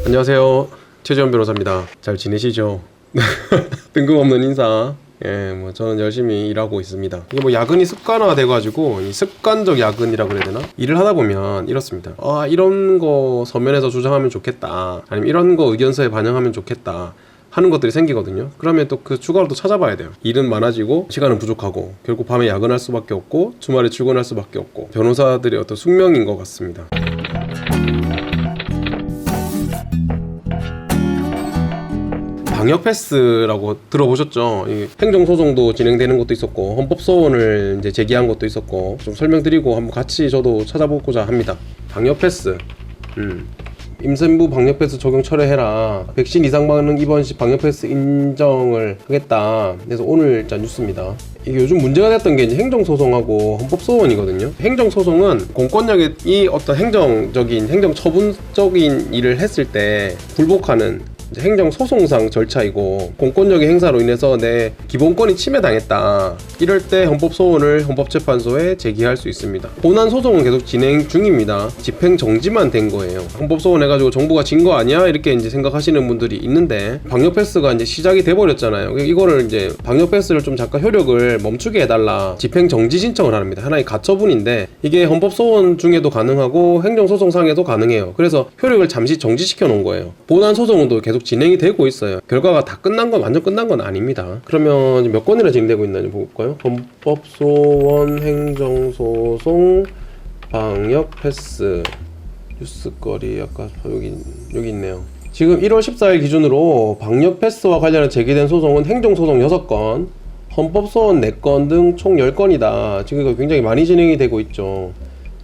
안녕하세요, 최지원 변호사입니다. 잘 지내시죠? 뜬금없는 인사. 뭐 저는 열심히 일하고 있습니다. 이게 뭐 야근이 습관화 돼가지고 이 습관적 야근이라고 그래야 되나? 일을 하다 보면 이렇습니다. 이런 거 서면에서 주장하면 좋겠다, 아니면 이런 거 의견서에 반영하면 좋겠다 하는 것들이 생기거든요. 그러면 또 그 추가로 또 찾아봐야 돼요. 일은 많아지고 시간은 부족하고 결국 밤에 야근할 수밖에 없고 주말에 출근할 수밖에 없고, 변호사들의 어떤 숙명인 것 같습니다. 방역 패스라고 들어보셨죠? 이 행정소송도 진행되는 것도 있었고 헌법소원을 이제 제기한 것도 있었고, 좀 설명드리고 한번 같이 저도 찾아보고자 합니다. 방역 패스. 임산부 방역 패스 적용 철회해라. 백신 이상 반응 입원 시 방역 패스 인정을 하겠다. 그래서 오늘 일단 뉴스입니다. 이게 요즘 문제가 됐던 게 이제 행정소송하고 헌법소원이거든요. 행정소송은 공권력이 어떤 행정처분적인 일을 했을 때 불복하는 행정소송상 절차이고, 공권력의 행사로 인해서 내 기본권이 침해당했다, 이럴 때 헌법소원을 헌법재판소에 제기할 수 있습니다. 본안소송은 계속 진행 중입니다. 집행정지만 된 거예요. 헌법소원 해가지고 정부가 진 거 아니야? 이렇게 이제 생각하시는 분들이 있는데, 방역패스가 이제 시작이 돼버렸잖아요. 이거를 이제 방역패스를 좀 잠깐 효력을 멈추게 해달라, 집행정지 신청을 합니다. 하나의 가처분인데 이게 헌법소원 중에도 가능하고 행정소송상에도 가능해요. 그래서 효력을 잠시 정지시켜 놓은 거예요. 본안소송은 또 계속 진행이 되고 있어요. 결과가 다 끝난 건, 완전 끝난 건 아닙니다. 그러면 몇 건이나 진행되고 있나 좀 볼까요? 헌법소원, 행정소송, 방역패스, 뉴스거리, 아까 여기 있네요. 지금 1월 14일 기준으로 방역패스와 관련해 제기된 소송은 행정소송 6건, 헌법소원 4건 등 총 10건이다. 지금 굉장히 많이 진행이 되고 있죠.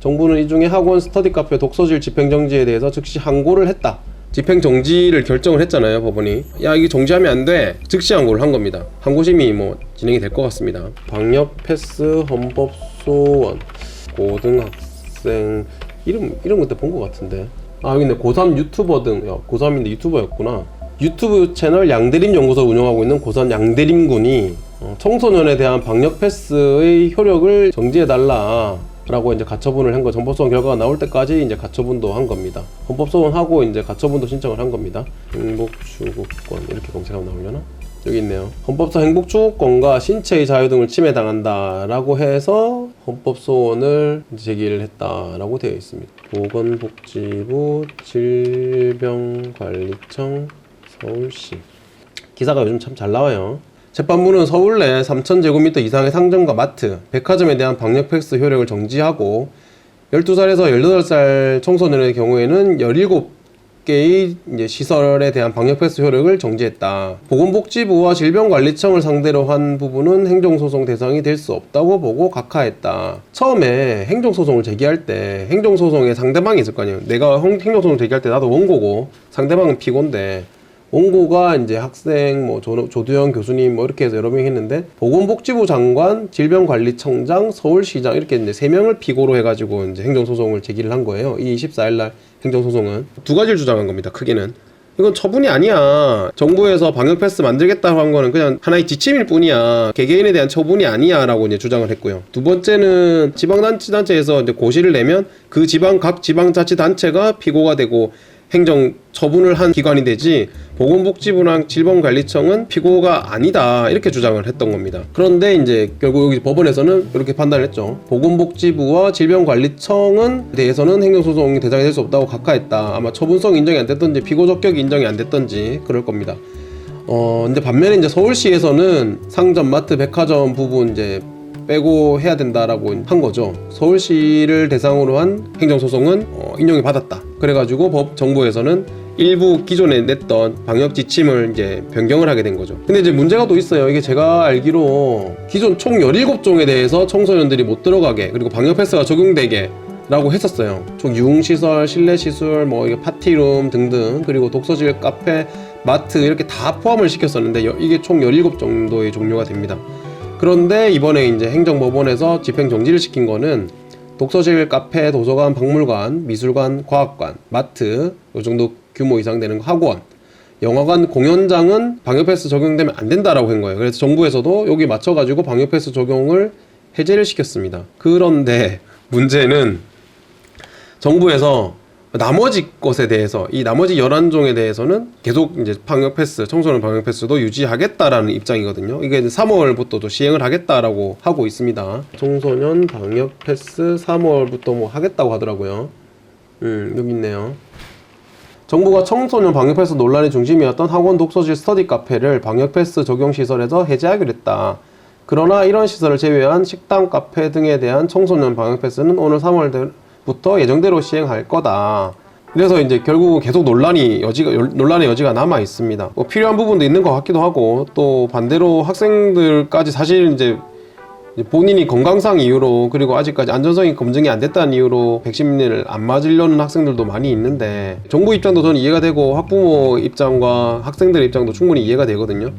정부는 이 중에 학원, 스터디 카페, 독서실 집행정지에 대해서 즉시 항고를 했다. 집행정지를 결정을 했잖아요, 법원이. 야, 이게 정지하면 안 돼, 즉시 항고를 한 겁니다. 항고심이 뭐 진행이 될 것 같습니다. 방역 패스, 헌법소원, 고등학생, 이름 그때 본 것 같은데. 여기 있네. 고3 유튜버 등. 고3인데 유튜버였구나. 유튜브 채널 양대림 연구소를 운영하고 있는 고3 양대림 군이 청소년에 대한 방역 패스의 효력을 정지해달라 라고 이제 가처분을 한 거, 헌법소원 결과가 나올 때까지 이제 가처분도 한 겁니다. 헌법소원하고 이제 가처분도 신청을 한 겁니다. 행복추구권 이렇게 검색하면 나오려나? 여기 있네요. 헌법상 행복추구권과 신체의 자유 등을 침해당한다 라고 해서 헌법소원을 제기를 했다라고 되어 있습니다. 보건복지부, 질병관리청, 서울시. 기사가 요즘 참 잘 나와요. 재판부는 서울 내 3,000제곱미터 이상의 상점과 마트, 백화점에 대한 방역 패스 효력을 정지하고, 12살에서 18살 청소년의 경우에는 17개의 시설에 대한 방역 패스 효력을 정지했다. 보건복지부와 질병관리청을 상대로 한 부분은 행정소송 대상이 될 수 없다고 보고 각하했다. 처음에 행정소송을 제기할 때 행정소송에 상대방이 있을 거 아니에요. 내가 행정소송을 제기할 때 나도 원고고 상대방은 피고인데, 원고가 이제 학생, 조두현 교수님 이렇게 해서 여러 명이 했는데, 보건복지부 장관, 질병관리청장, 서울시장 이렇게 이제 3명을 피고로 해가지고 이제 행정소송을 제기를 한 거예요. 이 24일날 행정소송은 두 가지를 주장한 겁니다. 크게는 이건 처분이 아니야, 정부에서 방역패스 만들겠다고 한 거는 그냥 하나의 지침일 뿐이야, 개개인에 대한 처분이 아니야 라고 이제 주장을 했고요. 두 번째는 지방자치단체에서 이제 고시를 내면 그 각 지방자치단체가 피고가 되고 행정 처분을 한 기관이 되지, 보건복지부랑 질병관리청은 피고가 아니다, 이렇게 주장을 했던 겁니다. 그런데 이제 결국 여기 법원에서는 이렇게 판단을 했죠. 보건복지부와 질병관리청은 대해서는 행정소송이 대상이 될 수 없다고 각하했다. 아마 처분성 인정이 안 됐던지 피고 적격이 인정이 안 됐던지 그럴 겁니다. 근데 반면에 이제 서울시에서는 상점, 마트, 백화점 부분 이제 빼고 해야 된다라고 한 거죠. 서울시를 대상으로 한 행정소송은 인용이 받았다. 그래가지고 정부에서는 일부 기존에 냈던 방역 지침을 이제 변경을 하게 된 거죠. 근데 이제 문제가 또 있어요. 이게 제가 알기로 기존 총 17종에 대해서 청소년들이 못 들어가게, 그리고 방역 패스가 적용되게 라고 했었어요. 총 유흥시설, 실내시설, 이게 파티룸 등등, 그리고 독서실, 카페, 마트 이렇게 다 포함을 시켰었는데 이게 총 17 정도의 종류가 됩니다. 그런데 이번에 이제 행정법원에서 집행정지를 시킨 거는 독서실, 카페, 도서관, 박물관, 미술관, 과학관, 마트, 이 정도 규모 이상 되는 학원, 영화관, 공연장은 방역패스 적용되면 안 된다라고 한 거예요. 그래서 정부에서도 여기 맞춰가지고 방역패스 적용을 해제를 시켰습니다. 그런데 문제는 정부에서 나머지 것에 대해서 이 나머지 11종에 대해서는 계속 이제 방역 패스, 청소년 방역 패스도 유지하겠다라는 입장이거든요. 이게 3월부터도 시행을 하겠다라고 하고 있습니다. 청소년 방역 패스 3월부터 뭐 하겠다고 하더라고요. 여기 있네요. 정부가 청소년 방역 패스 논란의 중심이었던 학원 독서실 스터디 카페를 방역 패스 적용 시설에서 해제하기로 했다. 그러나 이런 시설을 제외한 식당, 카페 등에 대한 청소년 방역 패스는 오늘 3월부터 예정대로 시행할 거다. 그래서 이제 결국은 계속 논란의 여지가 남아 있습니다. 뭐 필요한 부분도 있는 것 같기도 하고, 또 반대로 학생들까지 사실 이제 본인이 건강상 이유로, 그리고 아직까지 안전성이 검증이 안 됐다는 이유로 백신을 안 맞으려는 학생들도 많이 있는데, 정부 입장도 저는 이해가 되고 학부모 입장과 학생들 입장도 충분히 이해가 되거든요.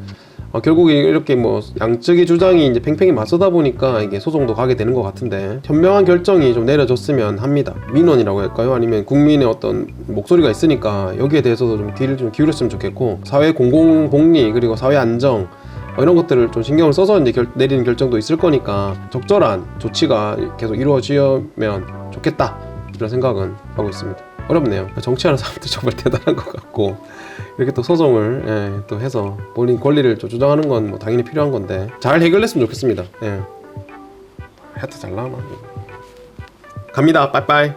결국에 이렇게 뭐 양측의 주장이 이제 팽팽히 맞서다 보니까 이게 소송도 가게 되는 것 같은데, 현명한 결정이 좀 내려졌으면 합니다. 민원이라고 할까요? 아니면 국민의 어떤 목소리가 있으니까 여기에 대해서도 좀 귀를 좀 기울였으면 좋겠고, 사회 공공복리 그리고 사회 안정 이런 것들을 좀 신경을 써서 이제 내리는 결정도 있을 거니까 적절한 조치가 계속 이루어지면 좋겠다, 이런 생각은 하고 있습니다. 어렵네요. 정치하는 사람들 정말 대단한 것 같고, 이렇게 또 소송을 또 해서 본인 권리를 좀 주장하는 건 뭐 당연히 필요한 건데 잘 해결됐으면 좋겠습니다. 하여튼 잘 나오나. 갑니다. 빠이빠이.